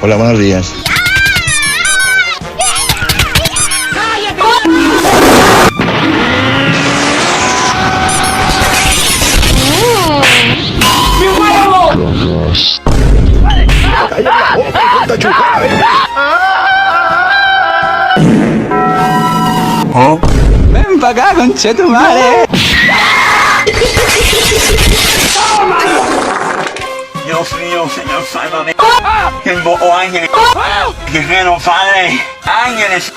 Hola, buenos días. Ven pa' acá, conchetumare. Dios mío, Señor, sálvame. Invoco ángeles. Guerrero, Padre. Ángeles.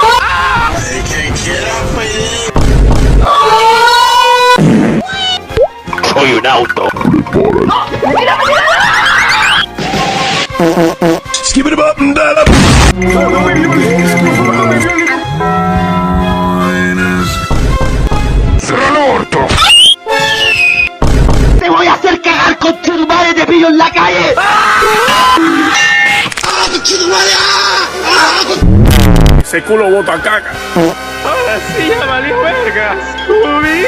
El que quiera pedir. Soy un auto. Skip it up and down up. ¡Te voy a hacer cagar con tu madre! ¡Te pillo en la calle! Ese culo bota caca. Ahora sí ya valió vergas. Ubi.